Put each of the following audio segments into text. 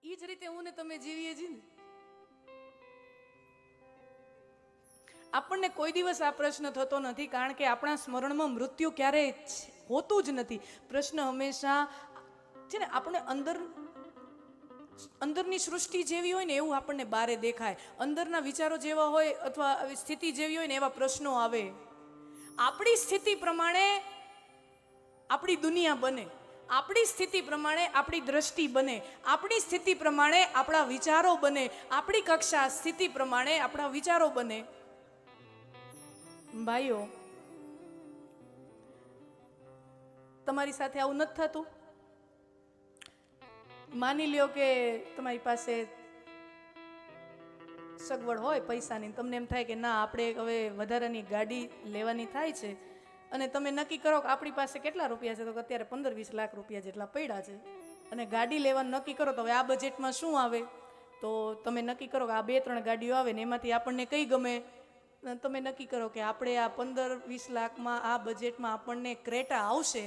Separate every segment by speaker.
Speaker 1: એ જ રીતે હું ને તમે જીવીએ છીએ ને. આપણને કોઈ દિવસ આ પ્રશ્ન થતો નથી, કારણ કે આપણા સ્મરણમાં મૃત્યુ ક્યારેય હોતું જ નથી. પ્રશ્ન હંમેશા છે ને આપણે અંદરની સૃષ્ટિ જેવી હોય ને એવું આપણને બારે દેખાય, અંદરના વિચારો જેવા હોય અથવા સ્થિતિ જેવી હોય ને એવા પ્રશ્નો આવે. આપણી સ્થિતિ પ્રમાણે આપણી દુનિયા બને, આપણી સ્થિતિ પ્રમાણે આપણી દ્રષ્ટિ બને, આપણી સ્થિતિ પ્રમાણે આપણા વિચારો બને, આપણી કક્ષા સ્થિતિ પ્રમાણે આપણા વિચારો બને. ભાઈઓ, તમારી સાથે આવું નથી થતું? માની લ્યો કે તમારી પાસે સગવડ હોય પૈસાની, તમને એમ થાય કે ના આપણે હવે વધારાની ગાડી લેવાની થાય છે, અને તમે નક્કી કરો કે આપણી પાસે કેટલા રૂપિયા છે, તો અત્યારે 15-20 લાખ રૂપિયા જેટલા પડ્યા છે, અને ગાડી લેવાનું નક્કી કરો તો હવે આ બજેટમાં શું આવે? તો તમે નક્કી કરો કે આ 2-3 ગાડીઓ આવે ને એમાંથી આપણને કઈ ગમે? તમે નક્કી કરો કે આપણે આ 15-20 લાખમાં આ બજેટમાં આપણને ક્રેટા આવશે.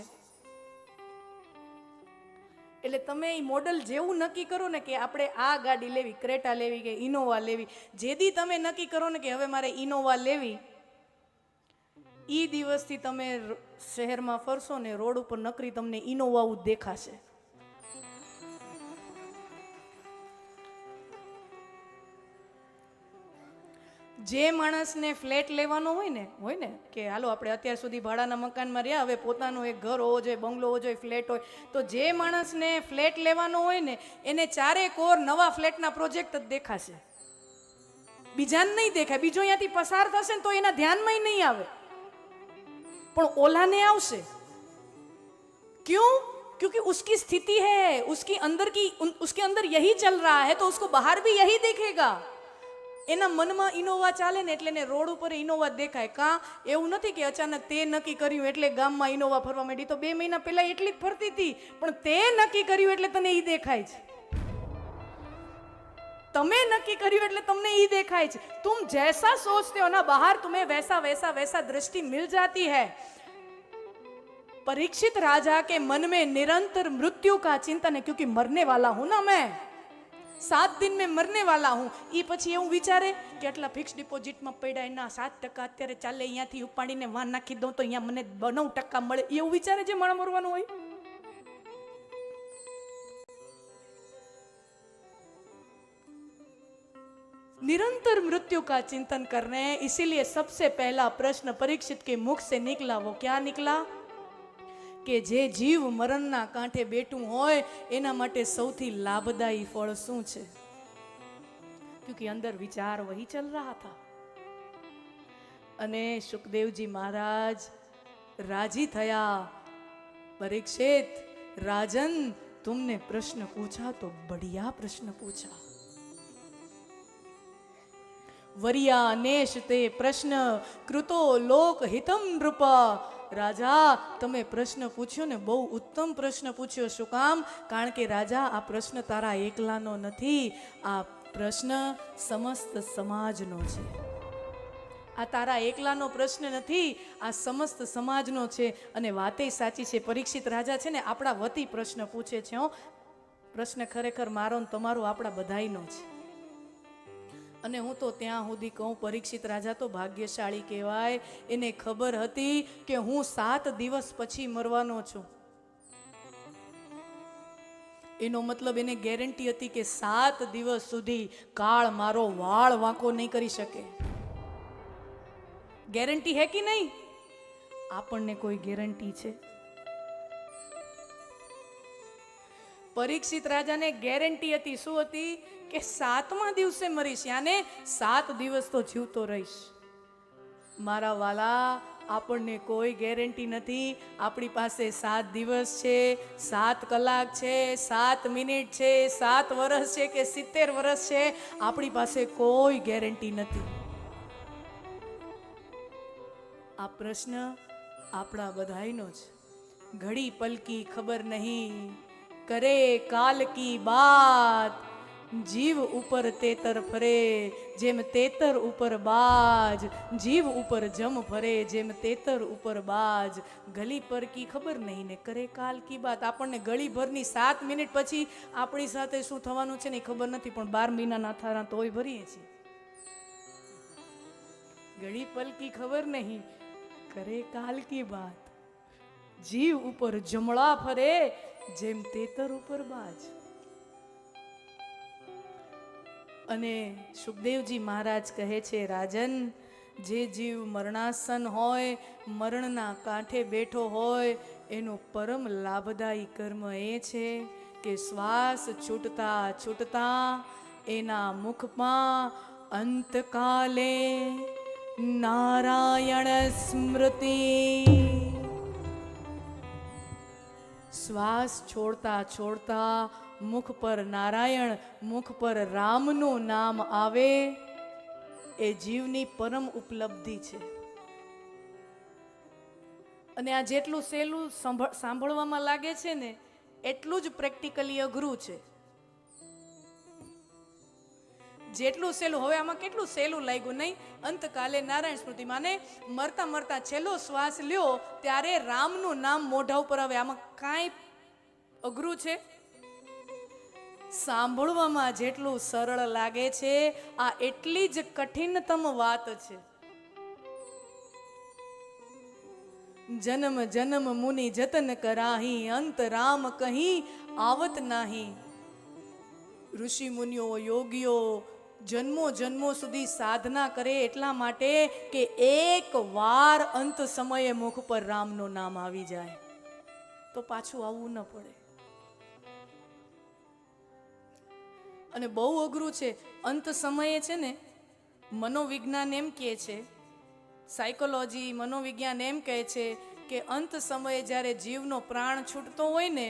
Speaker 1: એટલે તમે એ મોડલ જેવું નક્કી કરો ને કે આપણે આ ગાડી લેવી, ક્રેટા લેવી કે ઇનોવા લેવી, જેદી તમે નક્કી કરો ને કે હવે મારે ઇનોવા લેવી, ઈ દિવસથી તમે શહેરમાં ફરશો ને રોડ ઉપર નકરી તમને ઇનોવા જ દેખાશે. જે માણસને ફ્લેટ લેવાનો હોય ને કે હાલો આપણે અત્યાર સુધી ભાડાના મકાનમાં રહ્યા, હવે પોતાનું એક ઘર હોવો જોઈએ, બંગલો હોવો જોઈએ, ફ્લેટ હોય, તો જે માણસને ફ્લેટ લેવાનો હોય ને એને ચારેકોર નવા ફ્લેટના પ્રોજેક્ટ જ દેખાશે, બીજાને નહીં દેખાય. બીજો અહીંયાથી પસાર થશે ને તો એના ધ્યાનમાં નહીં આવે, પણ ઓલાને આવશે. क्यों? क्योंकि उसकी स्थिति है, उसके अंदर यही चल रहा है, तो उसको बाहर भी यही दिखेगा. એના મનમાં ઇનોવા ચાલે ને એટલે એને રોડ ઉપર ઇનોવા દેખાય. કાં એવું નથી કે અચાનક તે નક્કી કર્યું એટલે ગામમાં ઇનોવા ફરવા માંડી, તો 2 મહિના પહેલા એટલી જ ફરતી હતી, પણ તે નક્કી કર્યું એટલે તને ઈ દેખાય છે. તમે નક્કી કર્યું એટલે તમને ઈ દેખાય છે. तुम जैसा सोचते हो ना बाहर तुम्हें वैसा वैसा वैसा दृष्टि मिल जाती है. परीक्षित राजा के मन में निरंतर मृत्यु का चिंतन है, क्योंकि मरने वाला हूं ना मैं, 7 दिन में मरने वाला हूं. ઈ પછી એવું વિચારે કે આટલા ફિક્સ ડિપોઝિટમાં પડ્યા એના 7% અત્યારે ચાલે, અહીંયાથી ઉપાડીને વાન નાખી દઉં તો અહીંયા મને 9% મળે, એવું વિચારે જે માણસ મરવાનું હોય. निरंतर मृत्यु का चिंतन कर रहे हैं. इसीलिए सबसे पहला प्रश्न परीक्षित के मुख से निकला, वो क्या निकला? કે જે જીવ મરણના કાંઠે બેઠું હોય એના માટે સૌથી લાભદાયી ફળ શું છે? ક્યોંકि અંદર વિચાર વહી ચલ રહા થા. અને સુખદેવજી મહારાજ રાજી થયા. परीक्षित राजन, तुमने प्रश्न पूछा तो बढ़िया प्रश्न पूछा. वरिया नेश ते प्रश्न कृतो लोक हितम नृपा. રાજા, તમે પ્રશ્ન પૂછ્યો ને બહુ ઉત્તમ પ્રશ્ન પૂછ્યો. શું કામ? કારણ કે રાજા, આ પ્રશ્ન તારા એકલાનો નથી, આ પ્રશ્ન સમસ્ત સમાજનો છે. આ તારા એકલાનો પ્રશ્ન નથી, આ સમસ્ત સમાજનો છે. અને વાતે સાચી છે. પરીક્ષિત રાજા છે ને આપણા વતી પ્રશ્ન પૂછે છે. પ્રશ્ન ખરેખર મારો ને તમારો, આપણા બધાયનો છે. અને હું તો ત્યાં સુધી કહું, પરીક્ષિત રાજા તો ભાગ્યશાળી કહેવાય. એને ખબર હતી કે હું 7 દિવસ પછી મરવાનો છું. એનો મતલબ એને ગેરંટી હતી કે 7 દિવસ સુધી કાળ મારો વાળ વાંકો નહીં કરી શકે. ગેરંટી હે કે નહીં? આપણને કોઈ ગેરંટી છે? પરીક્ષિત રાજાને ગેરંટી હતી. શું હતી? કે 7મા દિવસે મરીશ, યાને 7 દિવસ તો જીવતો રહીશ. મારા વાલા, આપણને કોઈ ગેરંટી નથી. આપણી પાસે 7 દિવસ છે, 7 કલાક છે, 7 મિનિટ છે, 7 વર્ષ છે કે 70 વર્ષ છે, આપણી પાસે કોઈ ગેરંટી નથી. આ પ્રશ્ન આપણા બધાયનો છે. ઘડી પલ કી ખબર નહીં, करे काल की बात, જીવ ઉપર તેતર ફરે જેમ તેતર ઉપર બાજ, જીવ ઉપર જમ ફરે જેમ તેતર ઉપર બાજ, ગલી પર કી ખબર નહીં ને કરે કાલ કી બાત. આપણને ગળી ભરની 7 મિનિટ પછી આપણી સાથે શું થવાનું છે ને એ ખબર નથી, પણ 12 મહિનાના થારા તોય ભરીએ છીએ. ગળી પલ કી ખબર નહીં કરે કાલ કી બાત, જીવ ઉપર જમણા ફરે જેમ તેતર ઉપર બાજ. અને સુખદેવજી મહારાજ કહે છે, રાજન, જે જીવ મરણાસન હોય, મરણના કાંઠે બેઠો હોય, એનું પરમ લાભદાયી કર્મ એ છે કે શ્વાસ છૂટતા છૂટતા એના મુખમાં અંતકાલે નારાયણ સ્મૃતિ. શ્વાસ છોડતા છોડતા મુખ પર નારાયણ, મુખ પર રામનું નામ આવે, એ જીવની પરમ ઉપલબ્ધિ છે. અને આ જેટલું સહેલું સાંભળવામાં લાગે છે ને, એટલું જ પ્રેક્ટિકલી અઘરું છે. જેટલું સહેલું, હવે આમાં કેટલું સહેલું લાગ્યું નહીં? અંતકાલે નારાયણ સ્મૃતિ માને મરતા મરતા છેલ્લો શ્વાસ લ્યો ત્યારે રામનું નામ મોઢા ઉપર આવે. આમાં કાંઈ અઘરું છે? સાંભળવામાં જેટલું સરળ લાગે છે, આ એટલી જ કઠિનતમ વાત છે. જન્મ જન્મ મુનિ જતન કરાહી, અંત રામ કહી આવત નાહી. ઋષિ મુનિઓ, યોગીઓ જન્મો જન્મો સુધી સાધના કરે એટલા માટે કે એક વાર અંત સમયે મુખ પર રામનું નામ આવી જાય તો પાછું આવવું ન પડે. અને બહુ અઘરું છે. અંત સમયે છે ને, મનોવિજ્ઞાન એમ કહે છે, સાયકોલોજી મનોવિજ્ઞાન એમ કહે છે કે અંત સમયે જ્યારે જીવનો પ્રાણ છૂટતો હોય ને,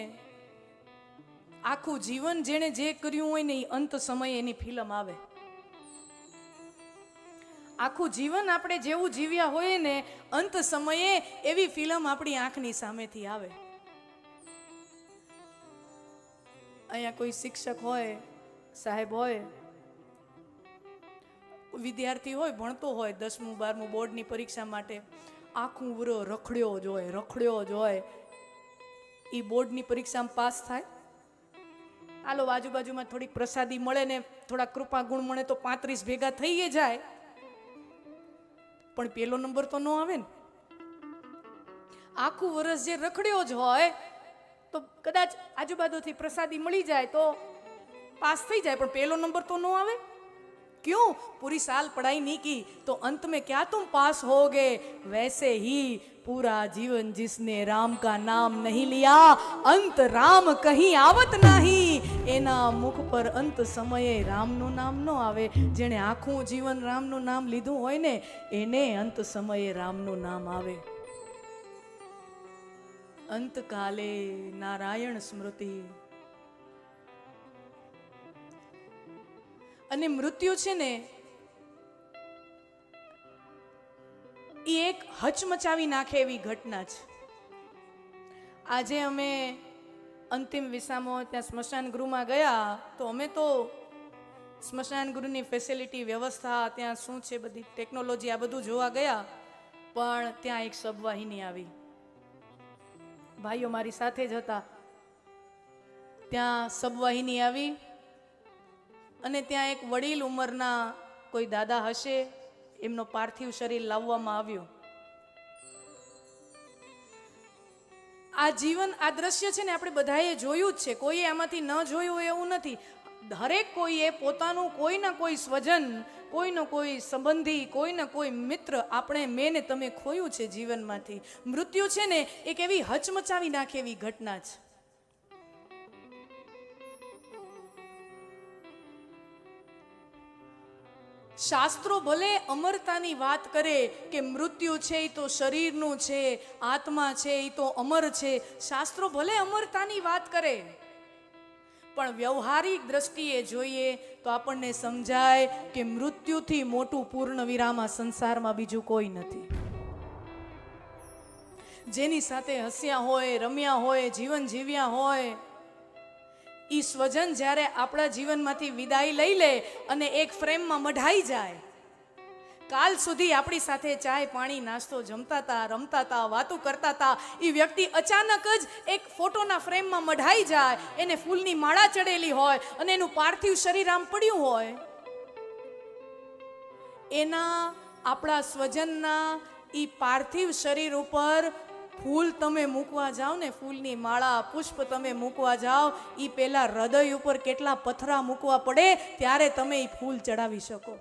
Speaker 1: આખું જીવન જેણે જે કર્યું હોય ને એ અંત સમયે એની ફિલ્મ આવે. આખું જીવન આપણે જેવું જીવ્યા હોય ને, અંત સમયે એવી ફિલ્મ આપણી આંખની સામેથી આવે. અહીંયા કોઈ શિક્ષક હોય, સાહેબ હોય, વિદ્યાર્થી હોય, ભણતો હોય, 10મું 12મું બોર્ડની પરીક્ષા માટે આખું વરો રખડ્યો જ હોય. એ બોર્ડની પરીક્ષામાં પાસ થાય. આલો આજુબાજુમાં થોડીક પ્રસાદી મળે ને થોડા કૃપા ગુણ મળે તો 35 ભેગા થઈ જાય, પણ પેલો નંબર તો ન આવે ને. આખું વર્ષ જે રખડ્યો જ હોય તો કદાચ આજુબાજુથી પ્રસાદી મળી જાય તો पास थी जाए, पर पहलो नंबर तो नो आवे. क्यों? पूरी साल पढ़ाई नहीं की तो अंत में क्या तुम पास होगे? वैसे ही पूरा जीवन जिसने राम का नाम नहीं लिया, अंत राम कहीं आवत नहीं. एना मुख पर अंत समये राम नु नाम नो आवे. जेने आखू जीवन राम नु नाम लीधुं होय ने एने अंत समये राम नु नाम आवे. अंत काले नारायण स्मृति. અને મૃત્યુ છે ને એ એક હચમચાવી નાખે એવી ઘટના છે. આજે અમે અંતિમ વિસામો ત્યાં સ્મશાન ગૃહમાં ગયા તો અમે તો સ્મશાન ગૃહની ફેસિલિટી, વ્યવસ્થા, ત્યાં શું છે બધી ટેકનોલોજી, આ બધું જોવા ગયા, પણ ત્યાં એક સબવાહિની આવી. ભાઈઓ મારી સાથે જ હતા. ત્યાં સબવાહિની આવી અને ત્યાં એક વડીલ ઉંમરના કોઈ દાદા હશે, એમનો પાર્થિવ શરીર લાવવામાં આવ્યો. આ જીવન, આ દ્રશ્ય છે ને આપણે બધાએ જોયું જ છે, કોઈએ આમાંથી ન જોયું હોય એવું નથી. દરેક કોઈએ પોતાનું કોઈ ના કોઈ સ્વજન, કોઈનો કોઈ સંબંધી, કોઈના કોઈ મિત્ર, આપણે મેં ને તમે ખોયું છે જીવનમાંથી. મૃત્યુ છે ને એક એવી હચમચાવી નાખે એવી ઘટના છે. શાસ્ત્રો ભલે અમરતાની વાત કરે કે મૃત્યુ છે એ તો શરીરનું છે, આત્મા છે એ તો અમર છે, શાસ્ત્રો ભલે અમરતાની વાત કરે, પણ વ્યવહારિક દ્રષ્ટિએ જોઈએ તો આપણને સમજાય કે મૃત્યુથી મોટું પૂર્ણ વિરામ આ સંસારમાં બીજું કોઈ નથી. જેની સાથે હસ્યા હોય, રમ્યા હોય, જીવન જીવ્યા હોય, એ સ્વજન જ્યારે આપણા જીવનમાંથી વિદાય લઈ લે અને એક ફ્રેમમાં મઢાઈ જાય, કાલ સુધી આપણી સાથે ચાય પાણી નાસ્તો જમતા હતા, રમતા હતા, વાતો કરતા હતા, એ વ્યક્તિ અચાનક જ એક ફોટોના ફ્રેમમાં મઢાઈ જાય, એને ફૂલની માળા ચડેલી હોય અને એનું પાર્થિવ શરીર આમ પડ્યું હોય, એના આપણા સ્વજનના એ પાર્થિવ શરીર ઉપર ફૂલ તમે મૂકવા જાઓ ને, ફૂલની માળા પુષ્પ તમે મૂકવા જાઓ, એ પહેલા હૃદય ઉપર કેટલા પથરા મૂકવા પડે ત્યારે તમે એ ફૂલ ચડાવી શકો.